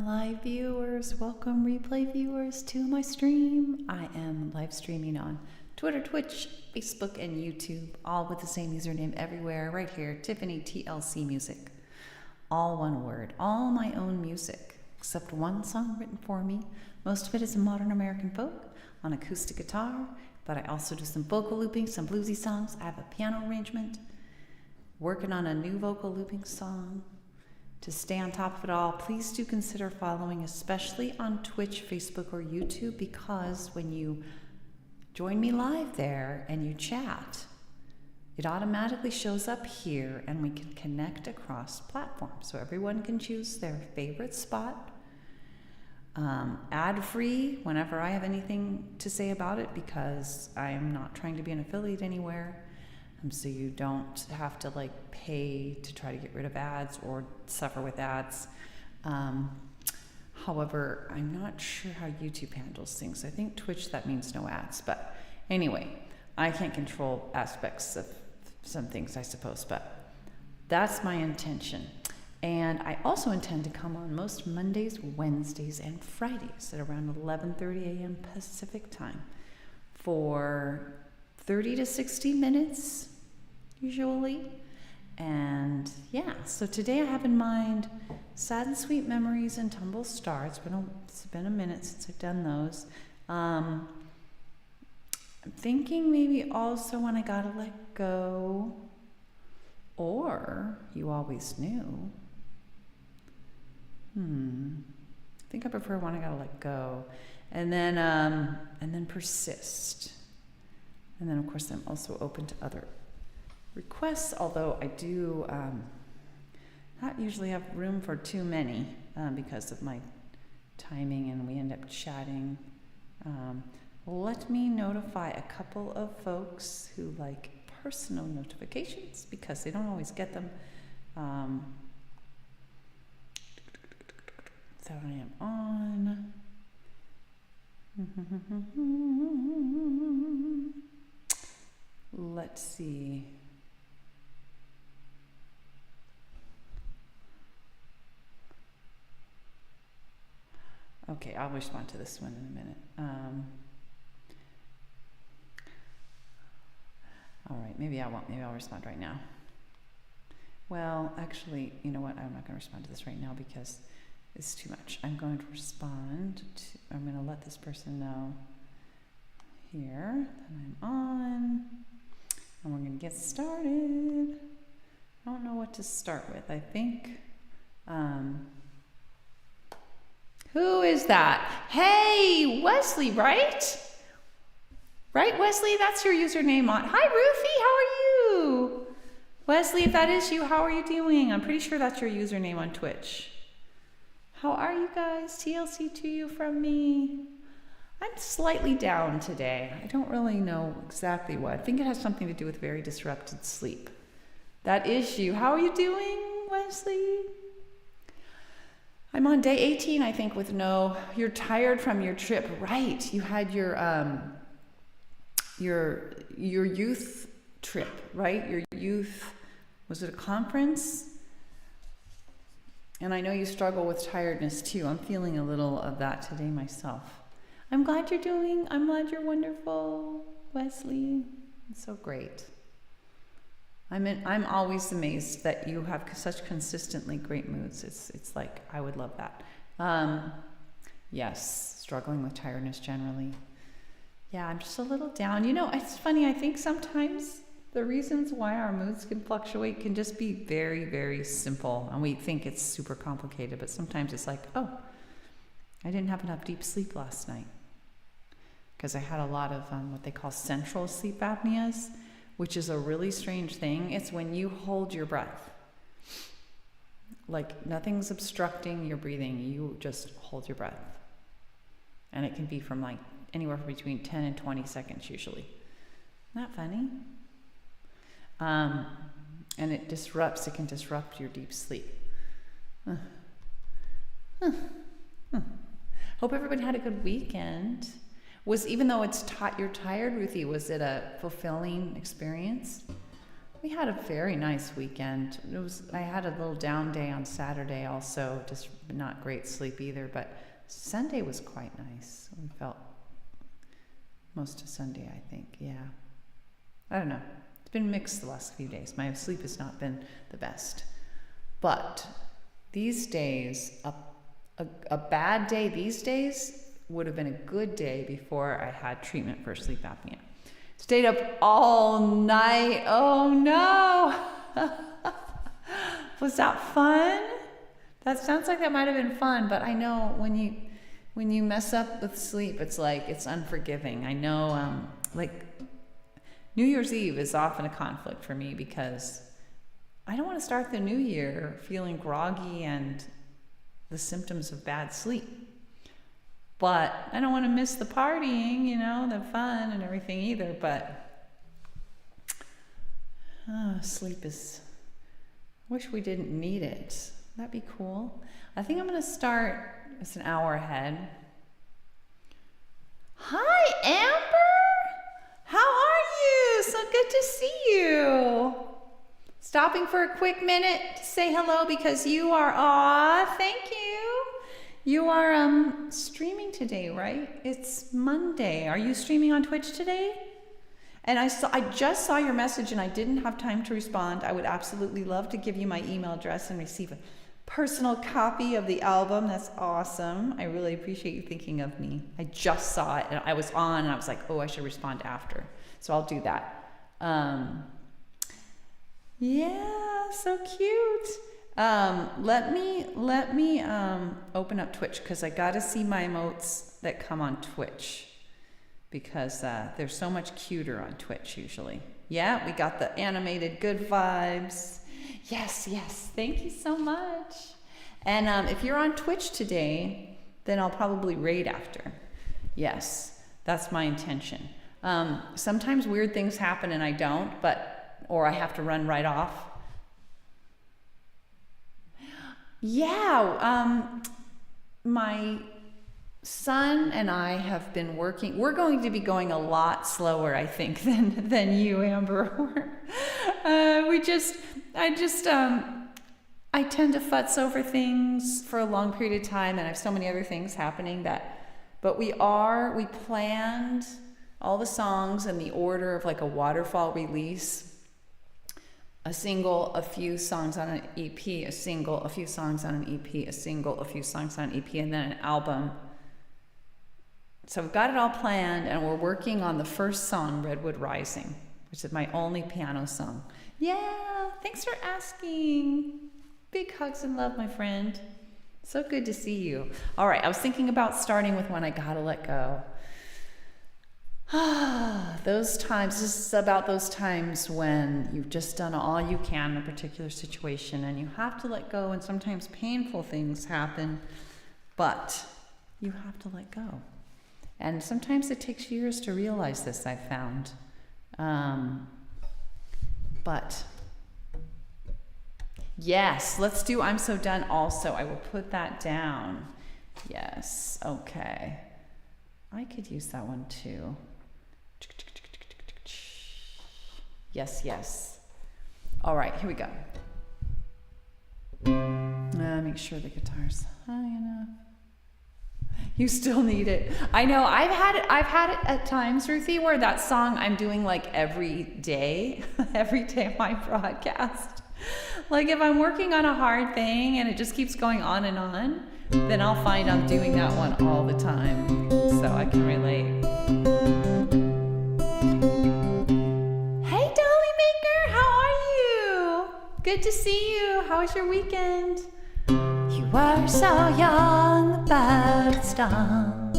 Live viewers, welcome replay viewers to my stream. I am live streaming on Twitter, Twitch, Facebook, and YouTube, all with the same username everywhere, right here, Tiffany TLC Music. All one word, all my own music, except one song written for me. Most of it is modern American folk on acoustic guitar, but I also do some vocal looping, some bluesy songs. I have a piano arrangement, working on a new vocal looping song. To stay on top of it all, please do consider following, especially on Twitch, Facebook, or YouTube, because when you join me live there and you chat, it automatically shows up here and we can connect across platforms. So everyone can choose their favorite spot, ad-free whenever I have anything to say about it, because I am not trying to be an affiliate anywhere. So you don't have to pay to try to get rid of ads or suffer with ads. However, I'm not sure how YouTube handles things. I think Twitch, that means no ads. But anyway, I can't control aspects of some things, I suppose, but that's my intention. And I also intend to come on most Mondays, Wednesdays, and Fridays at around 11:30 a.m. Pacific time for 30 to 60 minutes. Usually. And yeah, so today I have in mind Sad and Sweet Memories and Tumble Star. It's been a minute since I've done those. I'm thinking maybe also When I Gotta Let Go, or You Always Knew. I think I prefer When I Gotta Let Go. And then Persist. And then of course I'm also open to other requests, although I do not usually have room for too many because of my timing, and we end up chatting. Let me notify a couple of folks who like personal notifications because they don't always get them. So I am on. Let's see. Okay, I'll respond to this one in a minute. All right, maybe I won't. Maybe I'll respond right now. Well, actually, you know what? I'm not going to respond to this right now because it's too much. I'm going to I'm going to let this person know here that I'm on. And we're going to get started. I don't know what to start with. I think... who is that? Hey, Wesley, right? Right, Wesley? That's your username on. Hi, Ruthie. How are you? Wesley, if that is you, how are you doing? I'm pretty sure that's your username on Twitch. How are you guys? TLC to you from me. I'm slightly down today. I don't really know exactly what. I think it has something to do with very disrupted sleep. That is you. How are you doing, Wesley? I'm on day 18, I think, with you're tired from your trip. Right. You had your youth trip, right? Your youth, was it a conference? And I know you struggle with tiredness too. I'm feeling a little of that today myself. I'm glad you're wonderful, Wesley. It's so great. I'm always amazed that you have such consistently great moods. It's like, I would love that. Yes, struggling with tiredness generally. Yeah, I'm just a little down. It's funny, I think sometimes the reasons why our moods can fluctuate can just be very, very simple. And we think it's super complicated, but sometimes it's like, oh, I didn't have enough deep sleep last night. Because I had a lot of what they call central sleep apneas, which is a really strange thing. It's when you hold your breath. Like nothing's obstructing your breathing. You just hold your breath. And it can be from anywhere between 10 and 20 seconds usually. Isn't that funny? And it can disrupt your deep sleep. Hope everybody had a good weekend. Even though you're tired, Ruthie, was it a fulfilling experience? we had a very nice weekend. I had a little down day on Saturday also, just not great sleep either, but Sunday was quite nice. We felt most of Sunday, I think, yeah. I don't know. It's been mixed the last few days. My sleep has not been the best. But these days, a bad day these days would have been a good day before I had treatment for sleep apnea. Stayed up all night. Oh no! Was that fun? That sounds like that might have been fun, but I know when you mess up with sleep, it's like it's unforgiving. I know, like New Year's Eve is often a conflict for me because I don't want to start the new year feeling groggy and the symptoms of bad sleep. But I don't want to miss the partying, the fun and everything either. But sleep is, I wish we didn't need it. That'd be cool. I think I'm going to start, it's an hour ahead. Hi, Amber. How are you? So good to see you. Stopping for a quick minute to say hello because you are, thank you. You are streaming today, right? It's Monday. Are you streaming on Twitch today? And I just saw your message and I didn't have time to respond. I would absolutely love to give you my email address and receive a personal copy of the album. That's awesome. I really appreciate you thinking of me. I just saw it and I was on and I was like, oh, I should respond after. So I'll do that. Yeah, so cute. Let me open up Twitch because I gotta see my emotes that come on Twitch because they're so much cuter on Twitch usually. Yeah, we got the animated good vibes. Yes, thank you so much. And if you're on Twitch today, then I'll probably raid after. Yes, that's my intention. Sometimes weird things happen and I don't, or I have to run right off. Yeah, my son and I have been working. We're going to be going a lot slower, I think, than you, Amber. I tend to futz over things for a long period of time, and I have so many other things happening but we planned all the songs in the order of like a waterfall release. A single, a few songs on an EP, a single, a few songs on an EP, a single, a few songs on an EP, and then an album. So we've got it all planned, and we're working on the first song, Redwood Rising, which is my only piano song. Yeah, thanks for asking. Big hugs and love, my friend. So good to see you. All right, I was thinking about starting with When I Gotta Let Go. Those times, this is about those times when you've just done all you can in a particular situation and you have to let go, and sometimes painful things happen, but you have to let go. And sometimes it takes years to realize this, I've found. But yes, let's do I'm So Done also. I will put that down. Yes, okay. I could use that one too. Yes. All right, here we go. Make sure the guitar's high enough. You still need it. I know. I've had it at times, Ruthie, where that song I'm doing like every day of my broadcast. Like if I'm working on a hard thing and it just keeps going on and on, then I'll find I'm doing that one all the time. So I can relate. Hey, Dolly Maker, how are you? Good to see you. How was your weekend? You were so young, but strong.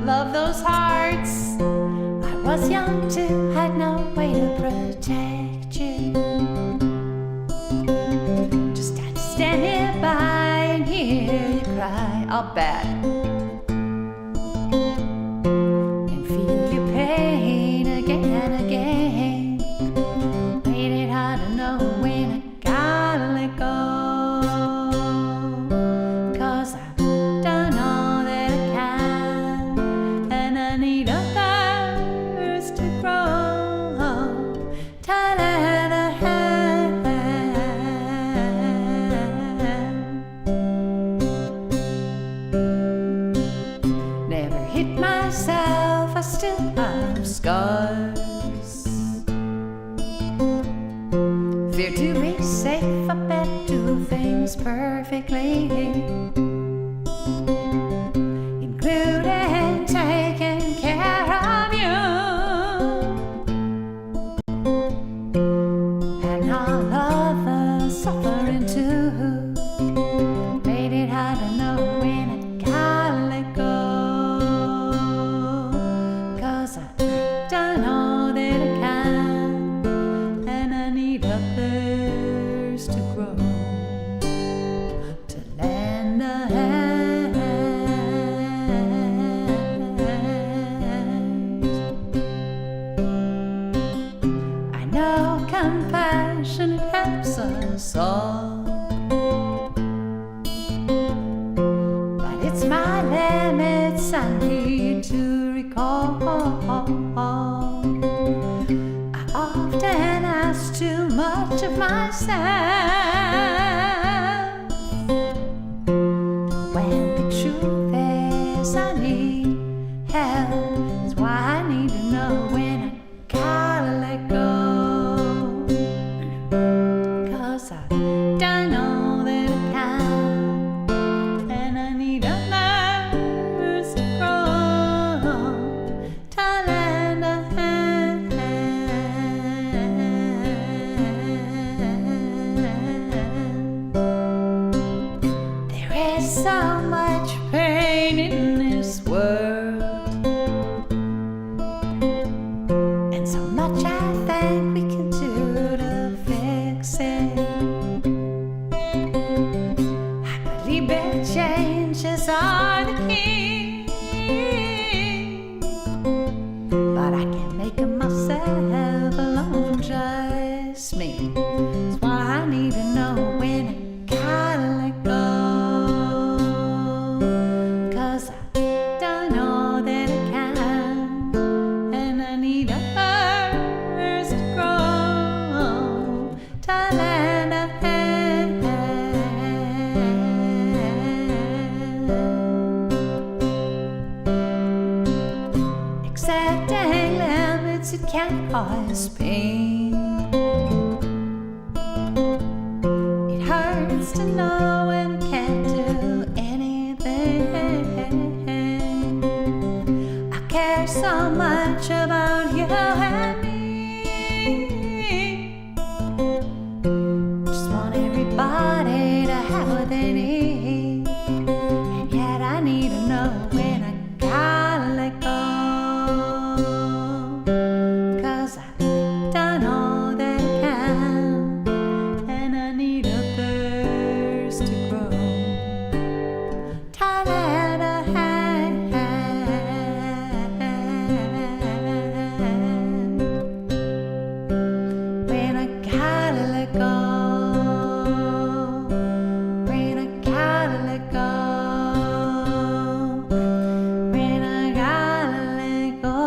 Love those hearts. I was young too, had no way to protect you. Just had to stand nearby and hear you cry. I'll bet. And feel your pain again and again. Made it hard to know when I gotta let go. 'Cause I've done all that I can, and I need others to grow. Ta-da-da. scars. Fear to be safe, I bet do things perfectly, including taking care of you. And all of the suffering too made it hard to know when I gotta let go. 'Cause I don't know that I can, and I need others to grow, to lend a hand. I know compassion helps us all, but it's my limits I need to recall. I often ask too much of myself, when the truth is I need help. That's why I need to know when I gotta let go. 'Cause I don't know that I can, and I need others to grow, to lend a hand. There is so much pain in this world, and so much I think we can do to fix it. I believe big changes are the key, but I can't make it myself alone, just me. That's why I need to know when I gotta let go. 'Cause I don't know that I can, and I need others to grow, to lend a hand. Accepting limits, it can cause pain. It hurts to know when I can't do anything. I care so much about you and me. Just want everybody to have what they need, and yet I need to know when I gotta let go. 'Cause I don't know that I can, and I need others to grow, to lend a hand. When I gotta let go, when I gotta let go, when I gotta let go.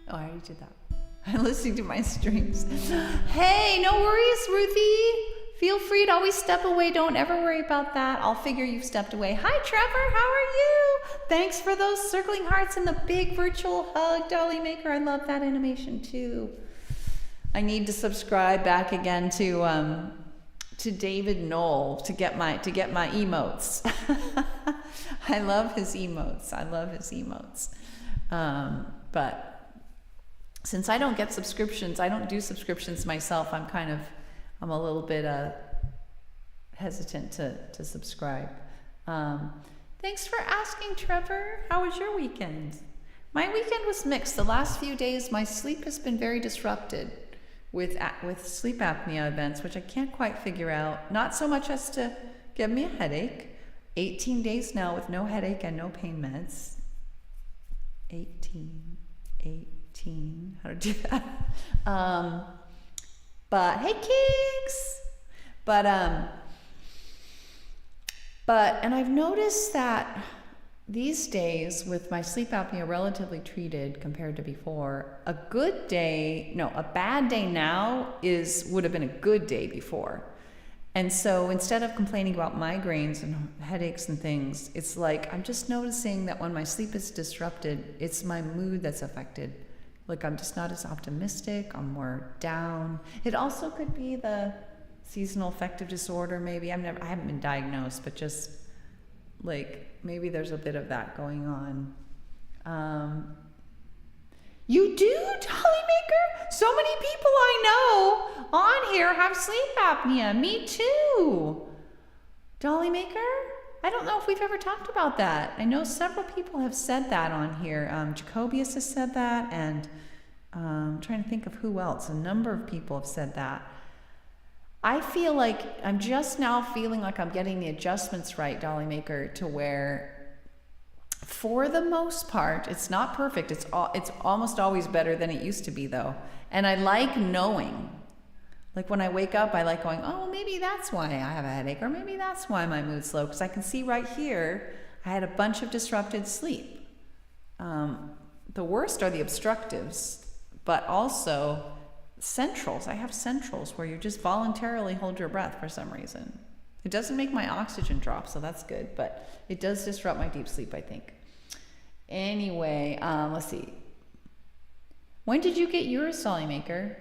Oh, I already did that. I'm listening to my streams. Hey, no worries, Ruthie. Feel free to always step away. Don't ever worry about that. I'll figure you've stepped away. Hi, Trevor. How are you? Thanks for those circling hearts and the big virtual hug, Dolly Maker. I love that animation too. I need to subscribe back again to David Knoll to get my emotes. I love his emotes. But since I don't get subscriptions, I don't do subscriptions myself. I'm a little bit hesitant to subscribe. Thanks for asking, Trevor. How was your weekend? My weekend was mixed. The last few days, my sleep has been very disrupted with sleep apnea events, which I can't quite figure out. Not so much as to give me a headache. 18 days now with no headache and no pain meds. 18. How to do that? But hey, Kings. But and I've noticed that these days, with my sleep apnea relatively treated compared to before, a bad day now would have been a good day before. And so instead of complaining about migraines and headaches and things, it's like I'm just noticing that when my sleep is disrupted, it's my mood that's affected. Like I'm just not as optimistic, I'm more down. It also could be the seasonal affective disorder, maybe. I haven't been diagnosed, but just like maybe there's a bit of that going on. You do, Dollymaker? So many people I know on here have sleep apnea. Me too. Dollymaker? I don't know if we've ever talked about that. I know several people have said that on here. Jacobius has said that, and I'm trying to think of who else. A number of people have said that. I feel like I'm just now feeling like I'm getting the adjustments right, Dollymaker, to where for the most part, it's not perfect. It's almost always better than it used to be, though. And I like knowing. Like when I wake up, I like going, oh, maybe that's why I have a headache, or maybe that's why my mood's low, because I can see right here I had a bunch of disrupted sleep. The worst are the obstructives, but also centrals. I have centrals where you just voluntarily hold your breath for some reason. It doesn't make my oxygen drop, so that's good, but it does disrupt my deep sleep, I think. Anyway, let's see. When did you get yours, Dollymaker?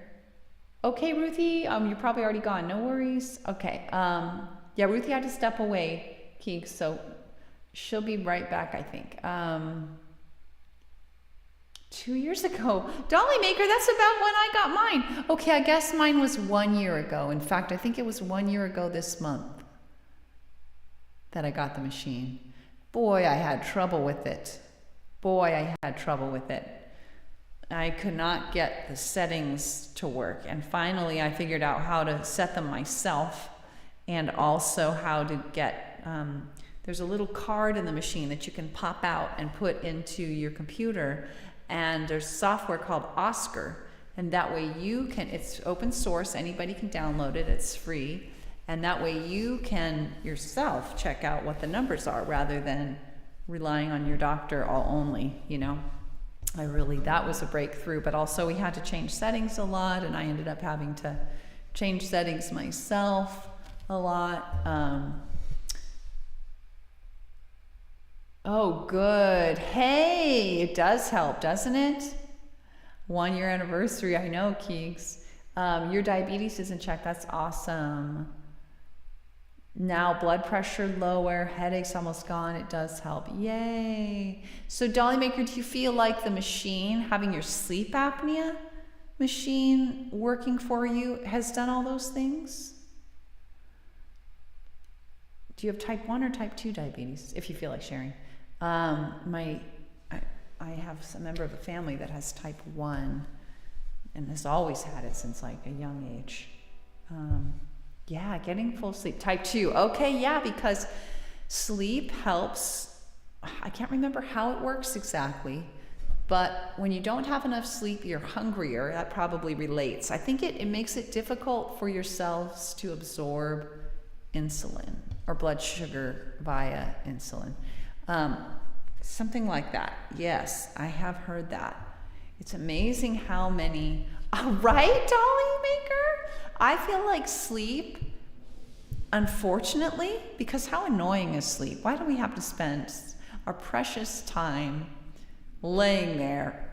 Okay, Ruthie, you're probably already gone. No worries. Okay. Yeah, Ruthie had to step away, Keeg, so she'll be right back, I think. 2 years ago. Dollymaker, that's about when I got mine. Okay, I guess mine was 1 year ago. In fact, I think it was 1 year ago this month that I got the machine. Boy, I had trouble with it. I could not get the settings to work. And finally, I figured out how to set them myself, and also how to get, there's a little card in the machine that you can pop out and put into your computer. And there's software called Oscar. And that way you can, it's open source, anybody can download it, it's free. And that way you can yourself check out what the numbers are rather than relying on your doctor only, you know. That was a breakthrough, but also we had to change settings a lot, and I ended up having to change settings myself a lot. Oh, good. Hey, it does help, doesn't it? 1 year anniversary, I know, Keegs. Your diabetes is in check, that's awesome. Now blood pressure lower, headaches almost gone, it does help. Yay. So Dollymaker, do you feel like the machine, having your sleep apnea machine working for you, has done all those things? Do you have type 1 or type 2 diabetes, if you feel like sharing? I have a member of the family that has type 1 and has always had it since like a young age. Yeah, getting full sleep. Type 2. Okay, yeah, because sleep helps. I can't remember how it works exactly, but when you don't have enough sleep, you're hungrier. That probably relates. I think it makes it difficult for your cells to absorb insulin or blood sugar via insulin. Something like that. Yes, I have heard that. It's amazing how many. Right, Dollymaker? I feel like sleep, unfortunately, because how annoying is sleep? Why do we have to spend our precious time laying there?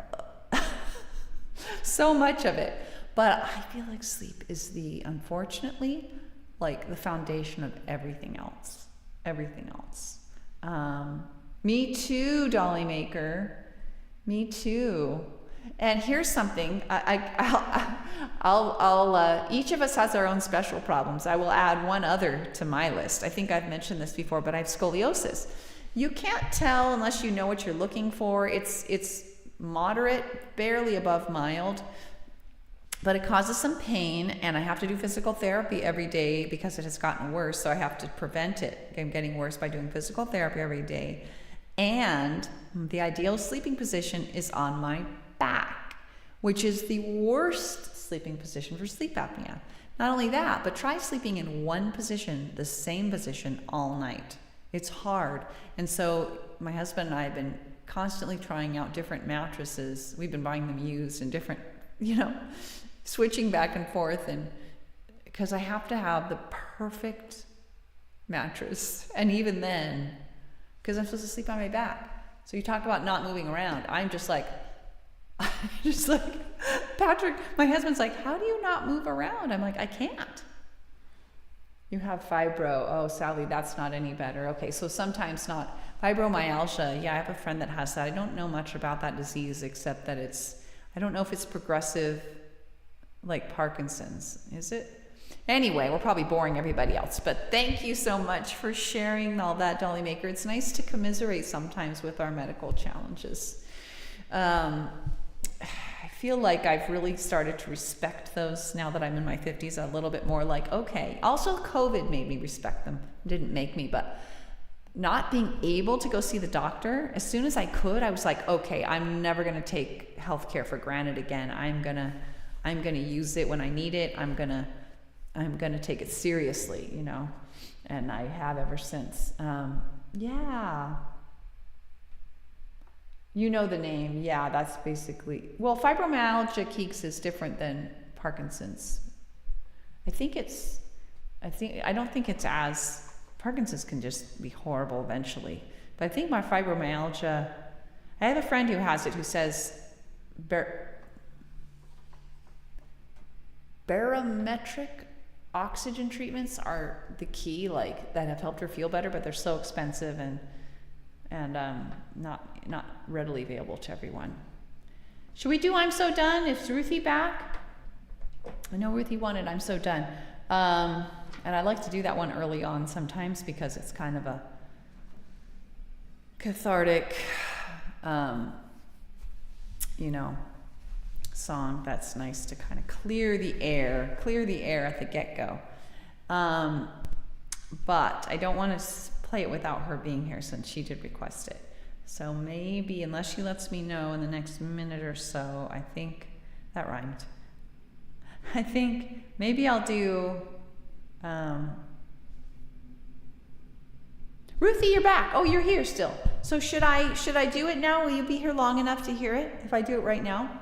So much of it. But I feel like sleep is unfortunately, like the foundation of everything else. Everything else. Me too, Dollymaker. Me too. And here's something. I'll each of us has our own special problems. I will add one other to my list. I think I've mentioned this before, but I have scoliosis. You can't tell unless you know what you're looking for. It's moderate, barely above mild, but it causes some pain, and I have to do physical therapy every day because it has gotten worse. So I have to prevent it from getting worse by doing physical therapy every day. And the ideal sleeping position is on my back, which is the worst sleeping position for sleep apnea. Not only that, but try sleeping in one position, the same position all night. It's hard. And so my husband and I have been constantly trying out different mattresses. We've been buying them used and different, switching back and forth, and because I have to have the perfect mattress. And even then, because I'm supposed to sleep on my back. So you talk about not moving around. I'm just like, Patrick, my husband's like, how do you not move around? I'm like, I can't. You have fibro. Oh, Sally, that's not any better. Okay, so sometimes not. Fibromyalgia, yeah, I have a friend that has that. I don't know much about that disease except that I don't know if it's progressive like Parkinson's. Is it? Anyway, we're probably boring everybody else, but thank you so much for sharing all that, Dolly Maker. It's nice to commiserate sometimes with our medical challenges. I feel like I've really started to respect those now that I'm in my 50s, a little bit more like, okay. Also, COVID made me respect them. Didn't make me, but not being able to go see the doctor, as soon as I could, I was like, okay, I'm never going to take healthcare for granted again. I'm going to use it when I need it. I'm going to take it seriously, and I have ever since. Yeah. You know the name. Yeah, that's basically, well, fibromyalgia Keeks is different than Parkinson's. I don't think it's as, Parkinson's can just be horrible eventually. But I think my fibromyalgia, I have a friend who has it who says barometric oxygen treatments are the key, like that have helped her feel better, but they're so expensive and not readily available to everyone. Should we do I'm So Done? Is Ruthie back? I know Ruthie wanted I'm So Done. And I like to do that one early on sometimes because it's kind of a cathartic, song that's nice to kind of clear the air at the get-go. But I don't want to play it without her being here since she did request it. So maybe, unless she lets me know in the next minute or so, I think that rhymed. I think maybe I'll do, Ruthie, you're back. Oh, you're here still. So should I do it now? Will you be here long enough to hear it if I do it right now?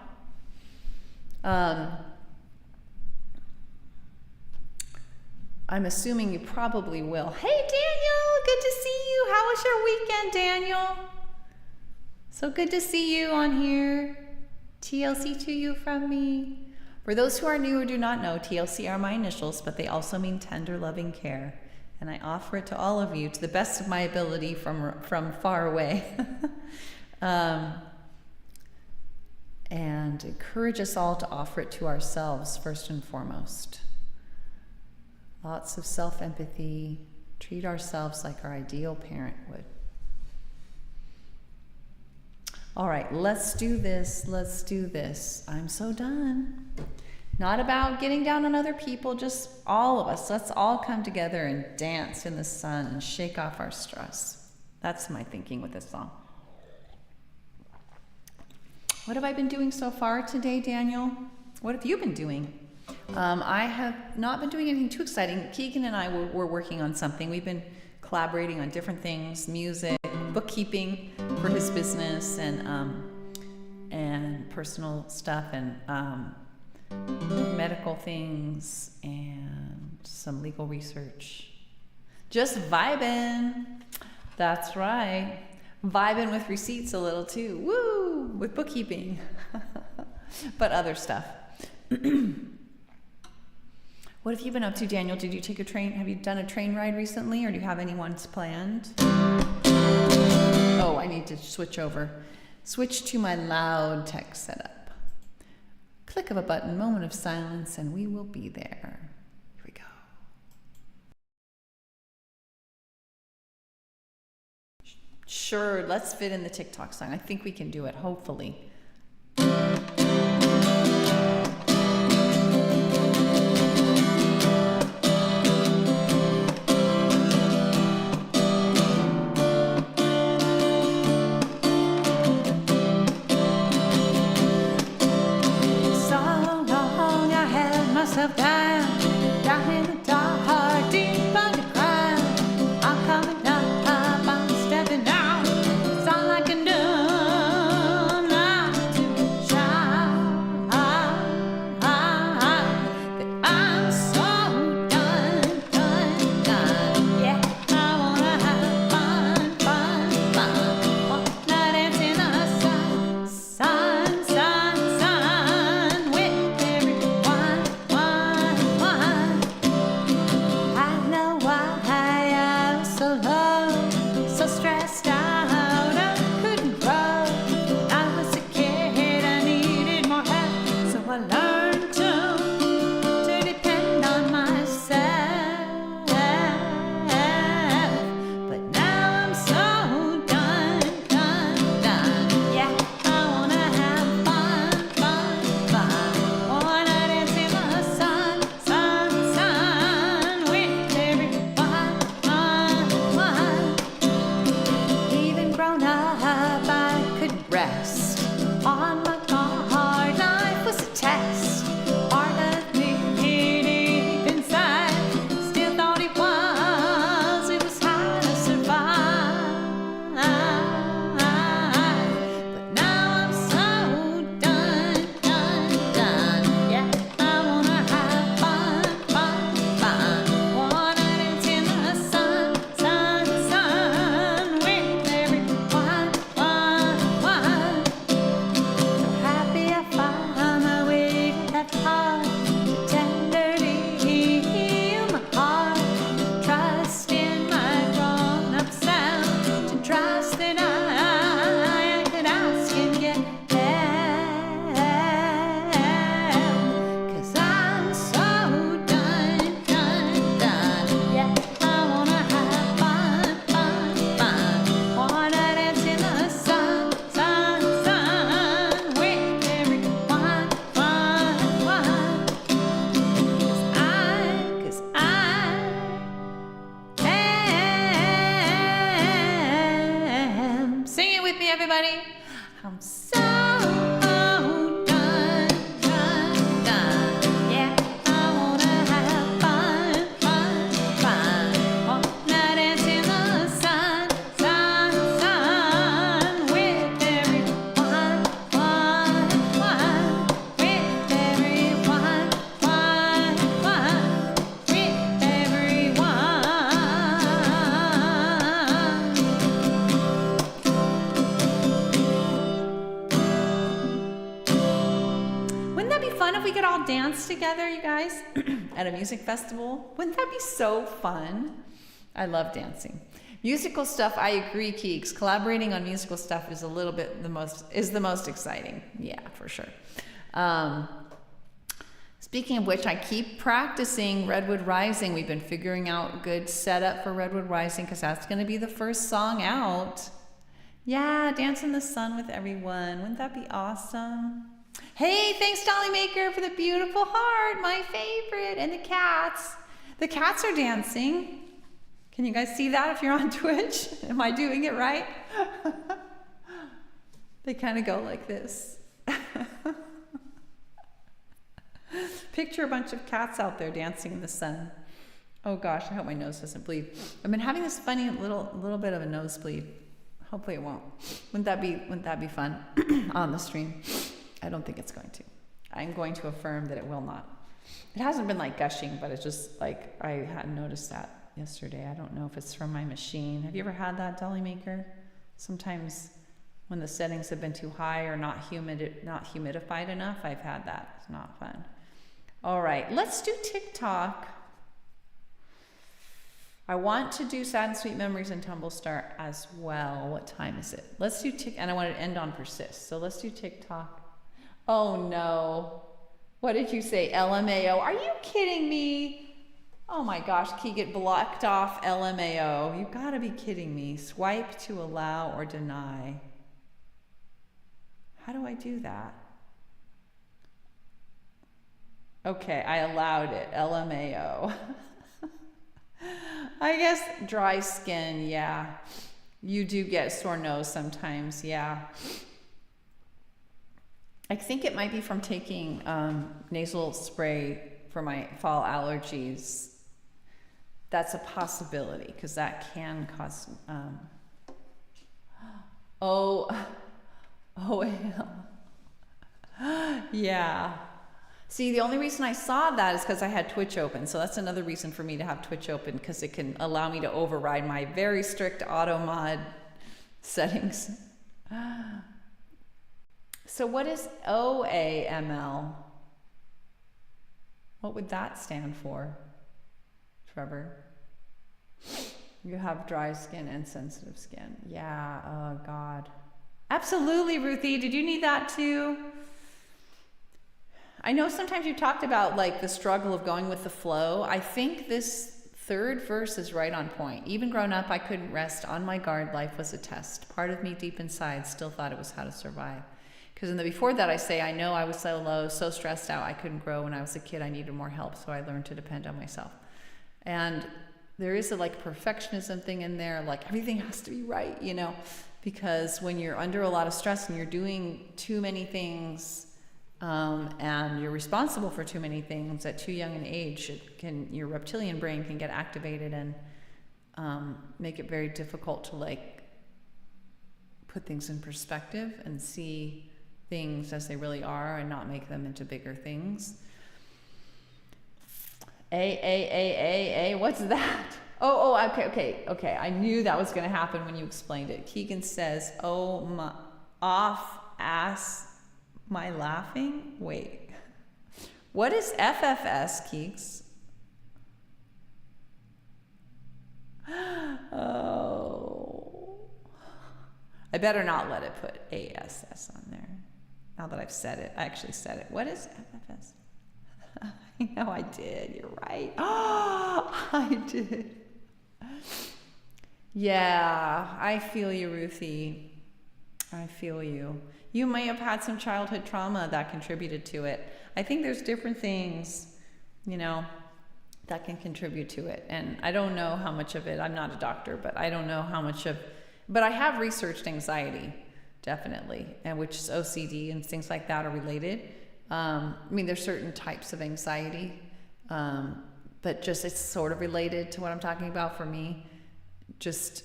I'm assuming you probably will. Hey, Daniel, good to see you. How was your weekend, Daniel? So good to see you on here. TLC to you from me. For those who are new or do not know, TLC are my initials, but they also mean tender, loving care. And I offer it to all of you to the best of my ability from far away. And encourage us all to offer it to ourselves first and foremost. Lots of self-empathy. Treat ourselves like our ideal parent would. All right, let's do this. Let's do this. I'm so done. Not about getting down on other people, just all of us. Let's all come together and dance in the sun and shake off our stress. That's my thinking with this song. What have I been doing so far today, Daniel? What have you been doing? I have not been doing anything too exciting. Keegan and I were working on something. We've been collaborating on different things, music, bookkeeping for his business, and personal stuff, and medical things, and some legal research. Just vibing. That's right. Vibing with receipts a little too. Woo! With bookkeeping. But other stuff. What have you been up to, Daniel? Did you take a train? Have you done a train ride recently, or do you have any ones planned? Oh, I need to switch over. Switch to my loud tech setup. Click of a button, moment of silence, and we will be there. Here we go. Sure, let's fit in the TikTok song. I think we can do it, hopefully. Down in the dark, deep underground. I'm coming up, I'm stepping out. anybody? I'm so done, done, done. Yeah, I wanna have fun, fun, fun. Wanna dance in the sun, sun, sun. With everyone, one, with everyone, one, with everyone. Wouldn't that be fun if we could all dance together, you guys, at a music festival? Wouldn't that be so fun? I love dancing. Musical stuff, I agree, Keeks. Collaborating on musical stuff is a little bit the most exciting. Yeah, for sure. Speaking of which, I keep practicing Redwood Rising. We've been figuring out a good setup for Redwood Rising because that's going to be the first song out. Yeah, dance in the sun with everyone. Wouldn't that be awesome? Hey, thanks, Dolly Maker, for the beautiful heart, my favorite. And the cats. The cats are dancing. Can you guys see that if you're on Twitch? Am I doing it right? They kind of go like this. Picture a bunch of cats out there dancing in the sun. Oh gosh, I hope my nose doesn't bleed. I've been having this funny little bit of a nosebleed. Hopefully it won't. Wouldn't that be fun on the stream? I don't think it's going to. I'm going to affirm that it will not. It hasn't been like gushing, but it's just like I hadn't noticed that yesterday. I don't know if it's from my machine. Have you ever had that, Dolly Maker? Sometimes when the settings have been too high or not humidified enough, I've had that. It's not fun. All right, let's do TikTok. I want to do Sad and Sweet Memories and Tumble Star as well. What time is it? Let's do TikTok, and I want to end on Persist. So let's do TikTok. Oh no. What did you say? LMAO. Are you kidding me? Oh my gosh, can you get blocked off LMAO? You gotta be kidding me. Swipe to allow or deny. How do I do that? Okay, I allowed it. LMAO. I guess dry skin, yeah. You do get sore nose sometimes, yeah. I think it might be from taking nasal spray for my fall allergies. That's a possibility because that can cause. Yeah. See, the only reason I saw that is because I had Twitch open. So that's another reason for me to have Twitch open because it can allow me to override my very strict auto mod settings. So what is OAML? What would that stand for, Trevor? You have dry skin and sensitive skin. Yeah, oh God. Absolutely, Ruthie. Did you need that too? I know sometimes you talked about like the struggle of going with the flow. I think this third verse is right on point. Even grown up, I couldn't rest. On my guard, life was a test. Part of me deep inside still thought it was how to survive. Because in the before that I say, I know I was so low, so stressed out, I couldn't grow. When I was a kid, I needed more help, so I learned to depend on myself. And there is a like perfectionism thing in there, like everything has to be right, you know, because when you're under a lot of stress and you're doing too many things and you're responsible for too many things at too young an age, your reptilian brain can get activated and make it very difficult to like put things in perspective and see things as they really are and not make them into bigger things. What's that? Okay. I knew that was going to happen when you explained it. Keegan says, oh, my off ass my laughing? Wait. What is FFS, Keeks? Oh. I better not let it put ASS on there. Now that I've said it, I actually said it. What is FFS? I know I did. You're right. Oh, I did. Yeah, I feel you, Ruthie. I feel you. You may have had some childhood trauma that contributed to it. I think there's different things, you know, that can contribute to it. And I don't know how much of it, I'm not a doctor, but I don't know how much of, but I have researched anxiety. definitely, and which is OCD and things like that are related. I mean, there's certain types of anxiety, but just it's sort of related to what I'm talking about for me. Just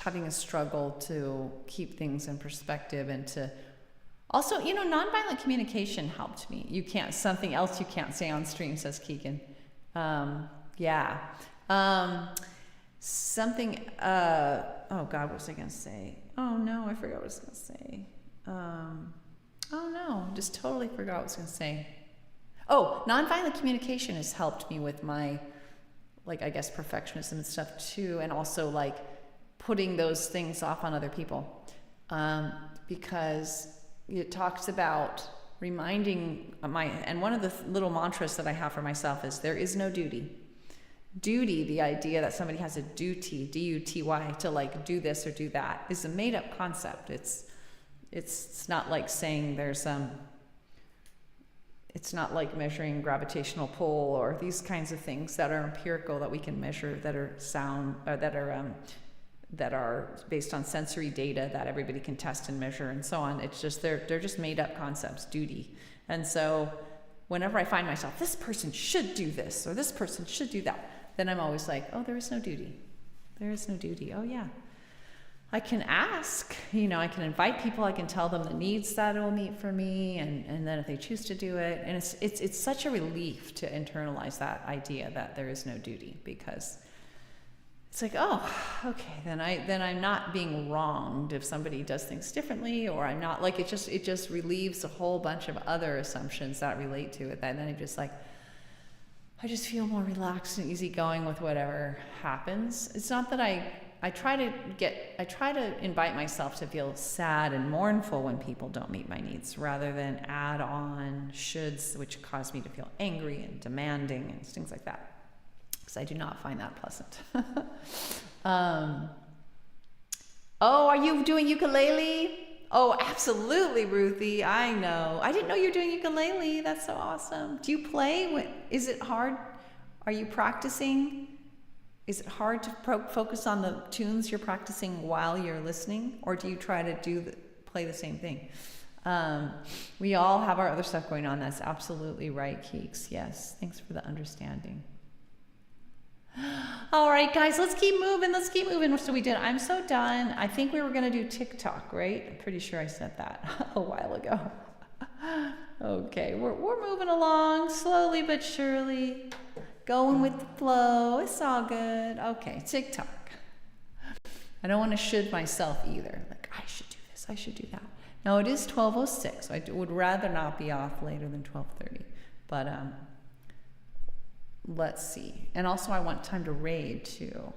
having a struggle to keep things in perspective, and to also, nonviolent communication helped me. Something else you can't say on stream, says Keegan. Something, oh God, what was I going to say? Oh no, I forgot what I was going to say. Oh no, just totally forgot what I was going to say. Oh, nonviolent communication has helped me with my, I guess, perfectionism and stuff too, and also putting those things off on other people, because it talks about reminding and one of the little mantras that I have for myself is there is no duty. Duty, the idea that somebody has a duty, D-U-T-Y, to do this or do that, is a made up concept. It's not like saying there's it's not like measuring gravitational pull or these kinds of things that are empirical, that we can measure, that are sound, that are based on sensory data that everybody can test and measure and so on. It's just they're just made up concepts, duty. And so whenever I find myself, this person should do this or this person should do that, then I'm always like, oh, there is no duty. There is no duty. Oh yeah. I can ask, I can invite people, I can tell them the needs that it will meet for me, and then if they choose to do it, and it's such a relief to internalize that idea that there is no duty, because it's like, oh, okay, then I'm not being wronged if somebody does things differently, or I'm not, it just relieves a whole bunch of other assumptions that relate to it, that then I'm just I just feel more relaxed and easygoing with whatever happens. It's not that I try to invite myself to feel sad and mournful when people don't meet my needs, rather than add on shoulds, which cause me to feel angry and demanding and things like that, because I do not find that pleasant. Oh, are you doing ukulele? Oh, absolutely, Ruthie. I know. I didn't know you were doing ukulele. That's so awesome. Do you play? Is it hard? Are you practicing? Is it hard to focus on the tunes you're practicing while you're listening, or do you try to play the same thing? We all have our other stuff going on. That's absolutely right, Keeks. Yes, thanks for the understanding. All right, guys, let's keep moving. So we did. I'm so done. I think we were going to do TikTok, right? I'm pretty sure I said that a while ago. Okay, we're moving along slowly but surely. Going with the flow. It's all good. Okay, TikTok. I don't want to should myself either. I should do this. I should do that. No, it is 12:06. So I would rather not be off later than 12:30. But let's see. And also I want time to raid too.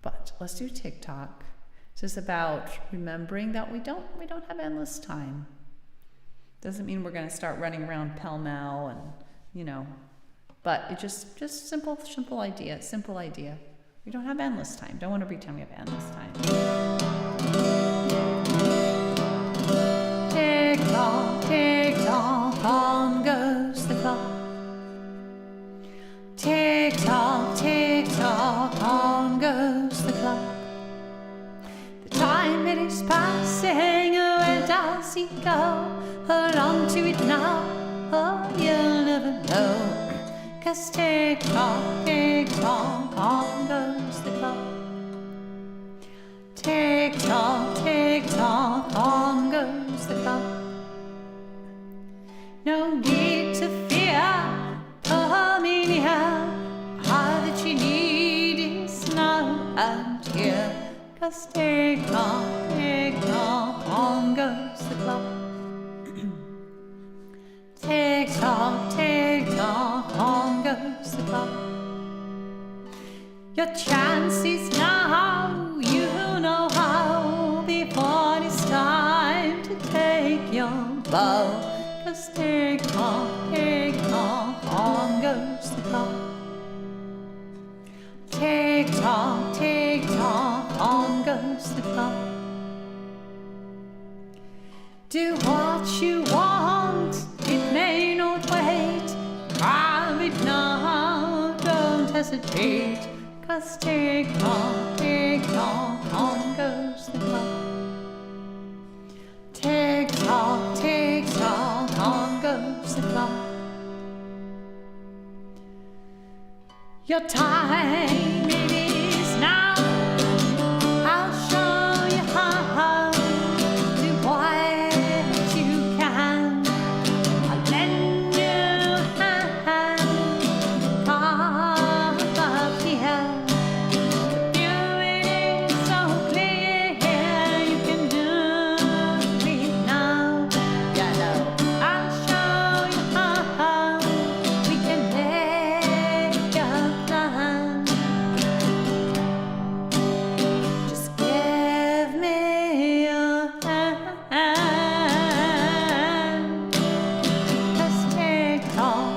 But let's do TikTok. It's just about remembering that we don't have endless time. Doesn't mean we're going to start running around pell-mell and but it just simple idea. We don't have endless time. Don't want to pretend we have endless time. Tick tock, on goes the clock. Tick tock, on goes the clock. The time it is passing, where does it go? Hold on to it now, or you'll never know. 'Cause tick tock, on goes the clock. Tick tock, on goes the clock. No need to fear, oh me near. All that you need is now and here. 'Cause tick tock, on goes the clock. Tick tock, on goes the clock. Your chance is now, you know how, before it's time to take your bow. 'Cause tick tock, on goes the clock. Tick tock, on goes the clock. Do what you want, it may not wait. Grab it now, don't hesitate. 'Cause tick-tock, on goes the clock. Tick-tock, on goes the clock. Your time it is now. I'll show you how. Do what you can. I'll lend you a hand. Come up here. The view is so clear. You can do it now. Yeah, no. I'll show you how. We can make a plan. Just give me your hand. 'Cause tick-tock,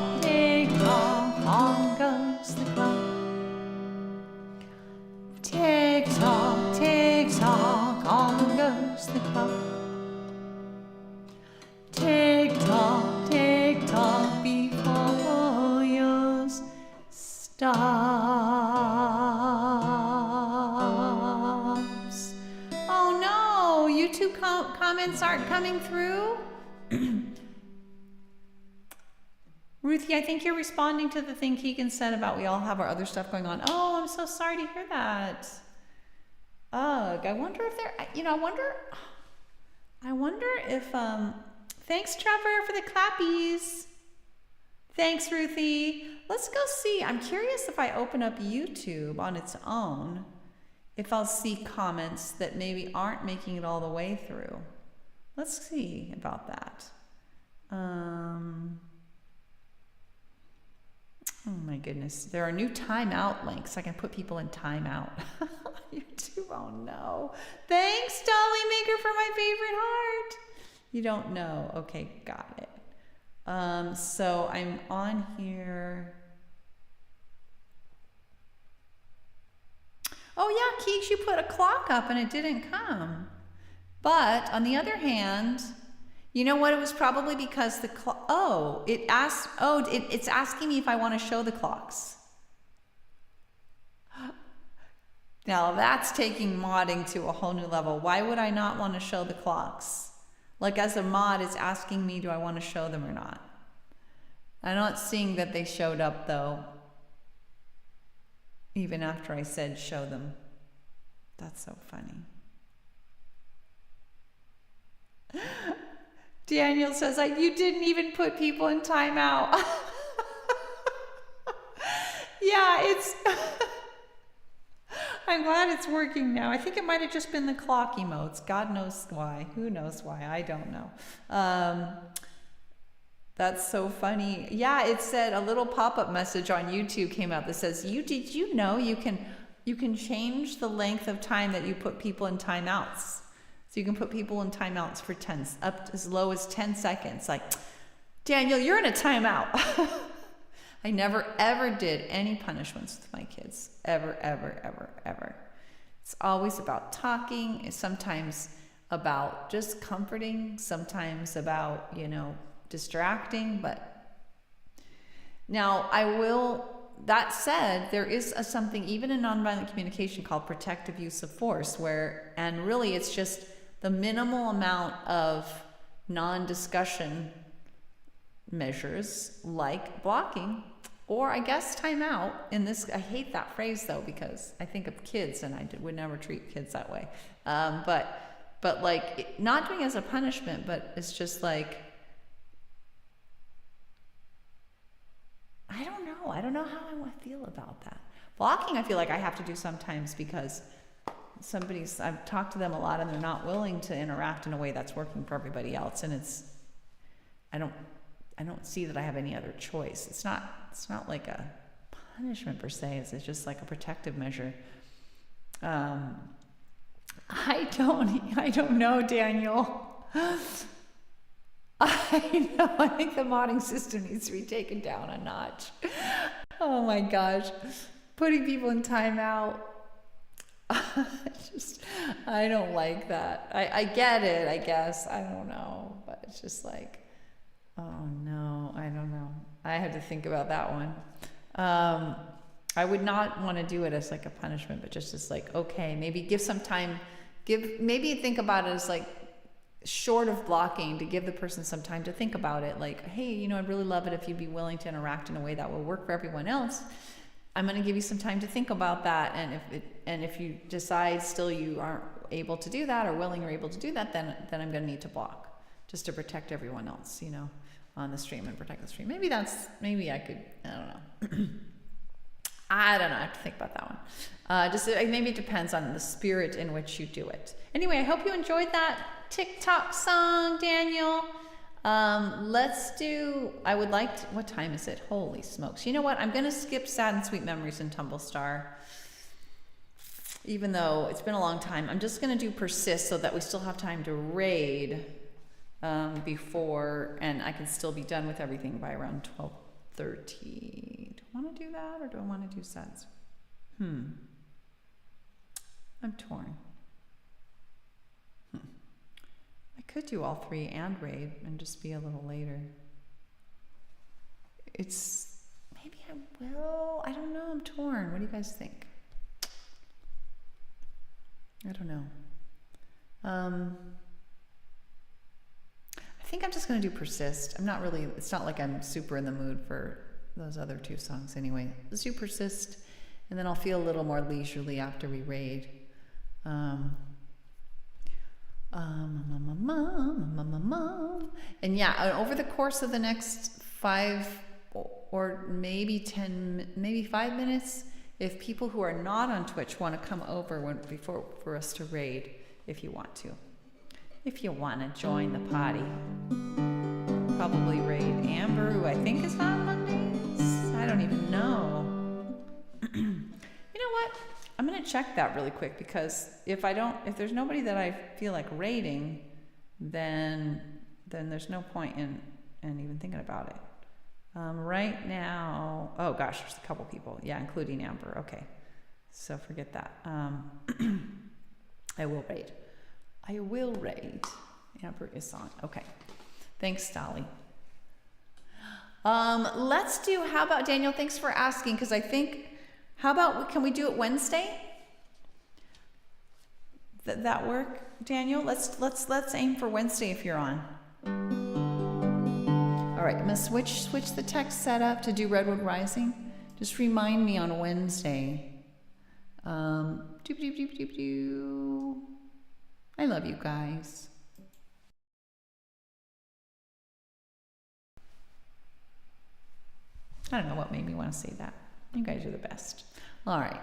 on goes the clock. Tick-tock, on goes the clock. Tick-tock, before yours stops. Oh no, YouTube comments aren't coming through. Ruthie, I think you're responding to the thing Keegan said about we all have our other stuff going on. Oh, I'm so sorry to hear that. Ugh, I wonder if they're, I wonder if, thanks Trevor for the clappies. Thanks Ruthie. Let's go see. I'm curious if I open up YouTube on its own, if I'll see comments that maybe aren't making it all the way through. Let's see about that. Oh my goodness. There are new timeout links. I can put people in timeout. YouTube, oh no. Thanks, Dolly Maker, for my favorite heart. You don't know. Okay, got it. So I'm on here. Oh yeah, Keeks, you put a clock up and it didn't come. But on the other hand, you know what? It was probably because the clock. Oh, it's asking me if I want to show the clocks. Now that's taking modding to a whole new level. Why would I not want to show the clocks? Like as a mod, it's asking me, do I want to show them or not? I'm not seeing that they showed up though. Even after I said show them. That's so funny. Daniel says, you didn't even put people in timeout. Yeah, it's... I'm glad it's working now. I think it might have just been the clock emotes. God knows why. Who knows why? I don't know. That's so funny. Yeah, it said a little pop-up message on YouTube came out that says, did you know you can change the length of time that you put people in timeouts? So you can put people in timeouts for up as low as 10 seconds. Like, Daniel, you're in a timeout. I never, ever did any punishments with my kids. Ever, ever, ever, ever. It's always about talking. It's sometimes about just comforting. Sometimes about, distracting. But now that said, there is something, even in nonviolent communication, called protective use of force, and really it's just the minimal amount of non-discussion measures like blocking, or I guess timeout. I hate that phrase though, because I think of kids and I would never treat kids that way. But like not doing it as a punishment, but it's just like, I don't know how I feel about that. Blocking, I feel like I have to do sometimes because I've talked to them a lot and they're not willing to interact in a way that's working for everybody else. And I don't see that I have any other choice. It's not like a punishment per se. It's just like a protective measure. I don't know, Daniel. I know. I think the modding system needs to be taken down a notch. Oh my gosh. Putting people in timeout. I don't like that. I get it, I guess. I don't know. But it's just like, oh no, I don't know. I had to think about that one. I would not want to do it as like a punishment, but just as like, okay, maybe give some time, maybe think about it as like short of blocking, to give the person some time to think about it. Like, hey, you know, I'd really love it if you'd be willing to interact in a way that will work for everyone else. I'm going to give you some time to think about that. And if you decide still you aren't able to do that or willing or able to do that, then I'm going to need to block, just to protect everyone else, you know, on the stream and protect the stream. Maybe I could, I don't know. I don't know. I have to think about that one. Just maybe it depends on the spirit in which you do it. Anyway, I hope you enjoyed that TikTok song, Daniel. I would like to, what time is it? Holy smokes. You know what? I'm going to skip Sad and Sweet Memories and Tumble Star. Even though it's been a long time, I'm just going to do Persist so that we still have time to raid before, and I can still be done with everything by around 12:30. Do I want to do that, or do I want to do Sads? I'm torn. I could do all three and raid and just be a little later. Maybe I will. I don't know. I'm torn. What do you guys think? I don't know. I think I'm just going to do Persist. It's not like I'm super in the mood for those other two songs anyway. Let's do Persist, and then I'll feel a little more leisurely after we raid. And yeah, over the course of the next 5 or maybe 5 minutes, if people who are not on Twitch want to come over for us to raid, if you want to join the party, probably raid Amber, who I think is on Mondays. I don't even know. You know what? I'm going to check that really quick, because if there's nobody that I feel like raiding, then there's no point in even thinking about it. Right now, oh gosh, there's a couple people. Yeah, including Amber. Okay. So forget that. I will raid. Amber is on. Okay. Thanks, Dolly. How about Daniel? Thanks for asking, because I think, can we do it Wednesday? That work, Daniel? Let's aim for Wednesday if you're on. All right, I'm gonna switch the text setup to do Redwood Rising. Just remind me on Wednesday. I love you guys. I don't know what made me want to say that. You guys are the best. All right.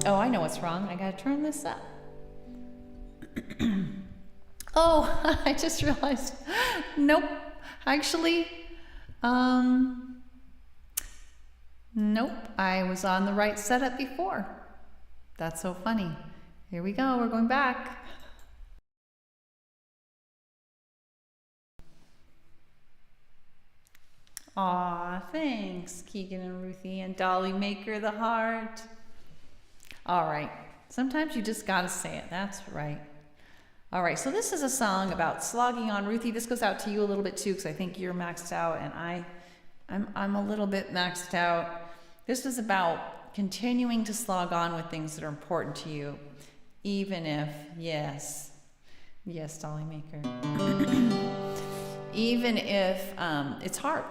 Oh, I know what's wrong. I gotta turn this up. Oh, I just realized. Nope. Actually, nope. I was on the right setup before. That's so funny. Here we go. We're going back. Aw, thanks, Keegan and Ruthie and Dolly Maker the Heart. All right. Sometimes you just gotta say it. That's right. All right. So this is a song about slogging on. Ruthie, this goes out to you a little bit too, because I think you're maxed out and I'm a little bit maxed out. This is about continuing to slog on with things that are important to you, even if, yes, Dolly Maker, even if it's hard.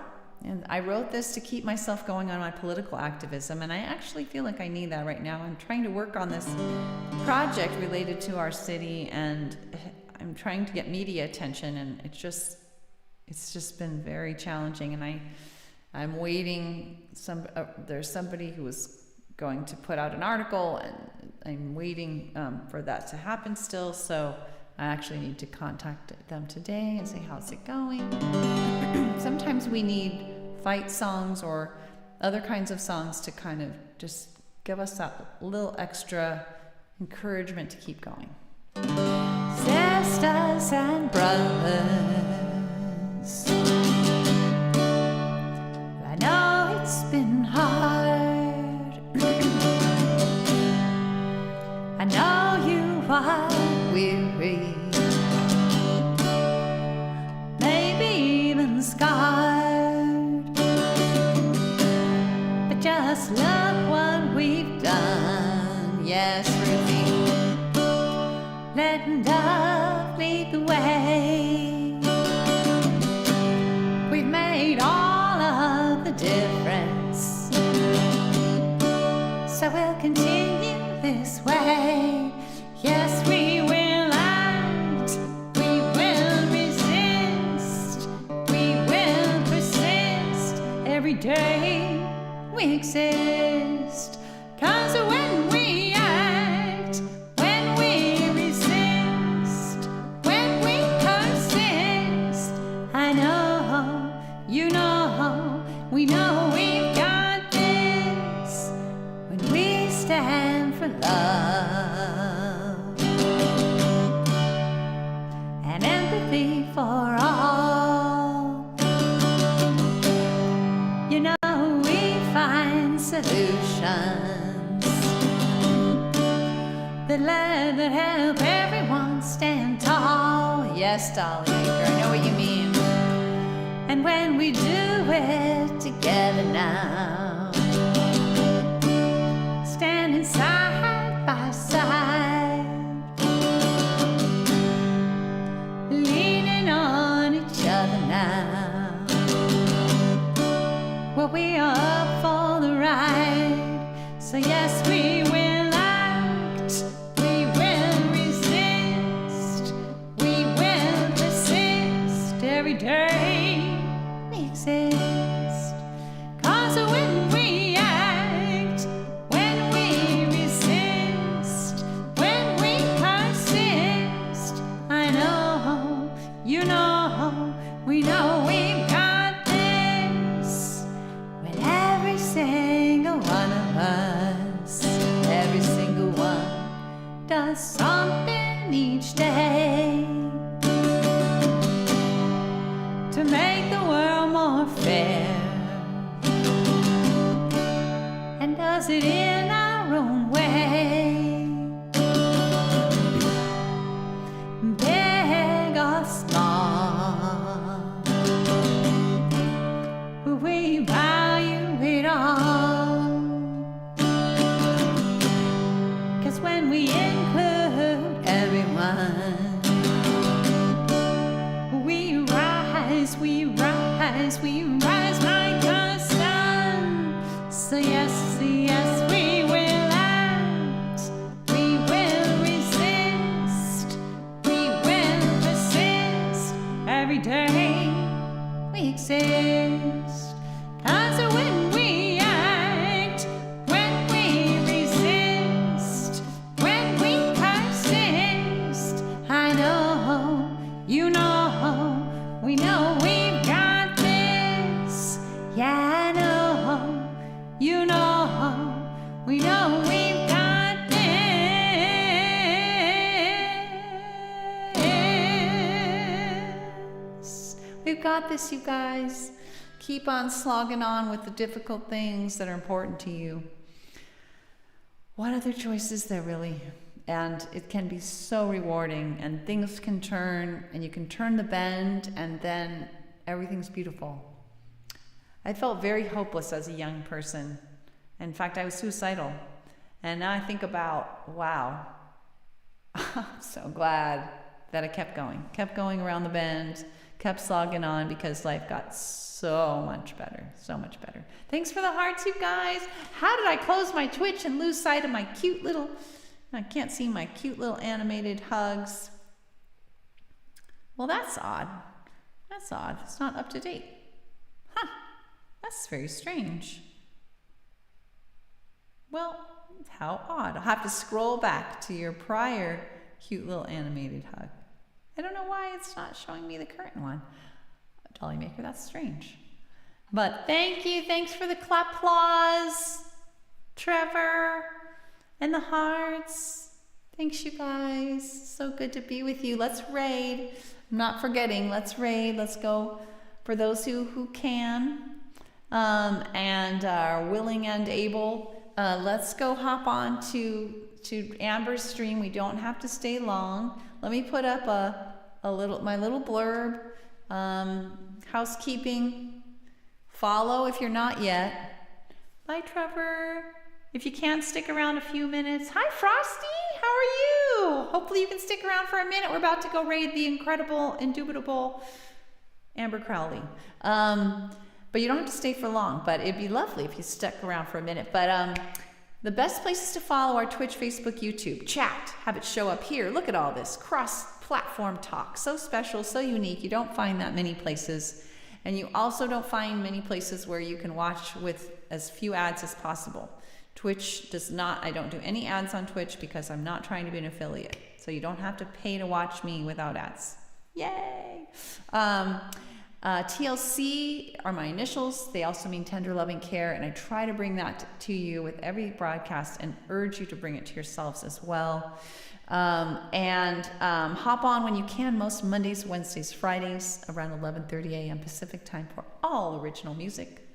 And I wrote this to keep myself going on my political activism, and I actually feel like I need that right now. I'm trying to work on this project related to our city, and I'm trying to get media attention, and it's just been very challenging. And I'm waiting. There's somebody who was going to put out an article, and I'm waiting for that to happen still. So I actually need to contact them today and say, how's it going? Sometimes we need fight songs or other kinds of songs to kind of just give us that little extra encouragement to keep going. Sisters and brothers, I know it's been hard. I know you are weary, maybe even scarred. Just look what we've done. Yes, Ruthie. Letting love lead the way. We've made all of the difference. So we'll continue this way. Yes, we will act. We will resist. We will persist. Every day we exist. 'Cause when we act, when we resist, when we persist, I know, you know, we know we've got this. When we stand for love and empathy for all, you know we find solutions that help everyone stand tall. Yes, Dolly Maker, I know what you mean. And when we do it together now, standing side by side, leaning on each other now, well, we are up for the ride. So yes, we will act, we will resist, we will persist. Every day we exist. 'Cause when we act, when we resist, when we persist, I know, you know, we know we've got this. When every single one of us, every single one, does something each day to make the world more fair, and does it in our own way, big or small, we value it all. 'Cause when we include everyone, we rise, we rise, we rise like the sun. So yes, yes, we will act, we will resist, we will persist. Every day we exist. 'Cause when we act, when we resist, when we persist, I know, you know, we know we've got this. Yeah, I know, you know, we know we've got this. We've got this, you guys. Keep on slogging on with the difficult things that are important to you. What other choice is there, really? And it can be so rewarding, and things can turn, and you can turn the bend, and then everything's beautiful. I felt very hopeless as a young person. In fact, I was suicidal. And now I think about, wow, I'm so glad that I kept going around the bend, kept slogging on, because life got so much better, so much better. Thanks for the hearts, you guys. How did I close my Twitch and lose sight of my cute little, I can't see my cute little animated hugs? Well, that's odd. That's odd. It's not up to date. Huh. That's very strange. Well, how odd. I'll have to scroll back to your prior cute little animated hug. I don't know why it's not showing me the current one. Dolly Maker, that's strange. But thank you. Thanks for the clap applause, Trevor, and the hearts. Thanks, you guys. So good to be with you. Let's raid. I'm not forgetting. Let's raid. Let's go for those who can and are willing and able. Let's go hop on to Amber's stream. We don't have to stay long. Let me put up my little blurb. Housekeeping. Follow if you're not yet. Bye, Trevor. If you can't stick around a few minutes. Hi, Frosty. How are you? Hopefully you can stick around for a minute. We're about to go raid the incredible, indubitable Amber Crowley. But you don't have to stay for long, but it'd be lovely if you stuck around for a minute. But the best places to follow are Twitch, Facebook, YouTube. Chat, have it show up here. Look at all this cross-platform talk. So special, so unique. You don't find that many places. And you also don't find many places where you can watch with as few ads as possible. Twitch does not, I don't do any ads on Twitch because I'm not trying to be an affiliate. So you don't have to pay to watch me without ads. Yay! TLC are my initials. They also mean tender loving care, and I try to bring that to you with every broadcast and urge you to bring it to yourselves as well. Hop on when you can, most Mondays, Wednesdays, Fridays around 11:30 a.m. Pacific time for all original music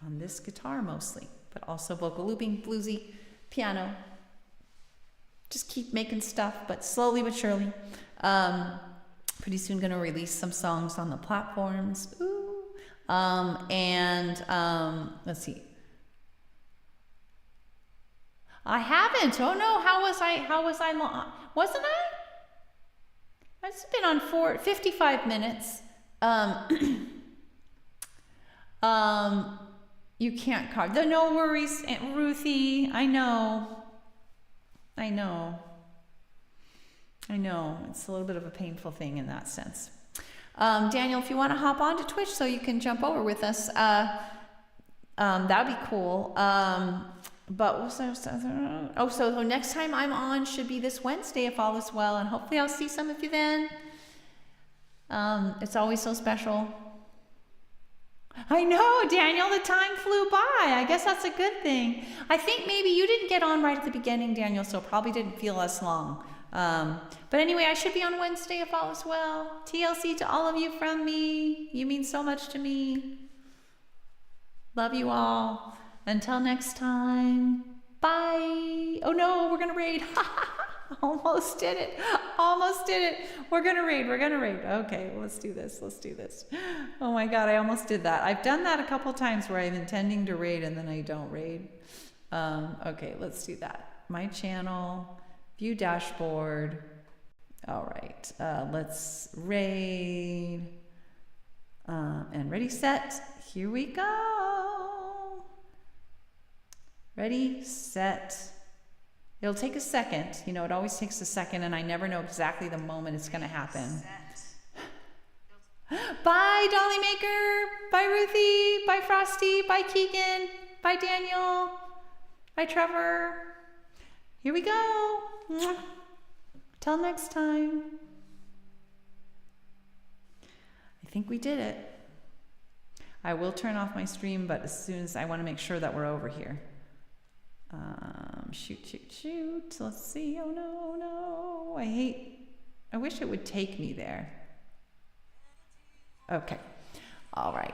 on this guitar mostly, but also vocal looping, bluesy, piano. Just keep making stuff, but slowly but surely. Pretty soon going to release some songs on the platforms. Ooh. Let's see. I haven't. Oh no, how was I long? Wasn't I? It's been on 55 minutes. You can't carve. No worries, Aunt Ruthie. I know. It's a little bit of a painful thing in that sense. Daniel, if you want to hop on to Twitch so you can jump over with us, that would be cool. So next time I'm on should be this Wednesday if all is well, and hopefully I'll see some of you then. It's always so special. I know, Daniel, the time flew by. I guess that's a good thing. I think maybe you didn't get on right at the beginning, Daniel, so probably didn't feel as long. But anyway, I should be on Wednesday if all is well. TLC to all of you from me. You mean so much to me. Love you all. Until next time. Bye. Oh no, we're gonna raid. Almost did it. We're gonna raid. Okay, let's do this. Oh my God, I almost did that. I've done that a couple times where I'm intending to raid and then I don't raid. Okay, let's do that. My channel, view dashboard. All right, let's raid. And ready, set, here we go. Ready, set. It'll take a second. You know, it always takes a second, and I never know exactly the moment it's going to happen. Bye, Dolly Maker. Bye, Ruthie. Bye, Frosty. Bye, Keegan. Bye, Daniel. Bye, Trevor. Here we go. Till next time. I think we did it. I will turn off my stream, but as soon as I want to make sure that we're over here. Shoot. Let's see. Oh no. I wish it would take me there. Okay. All right.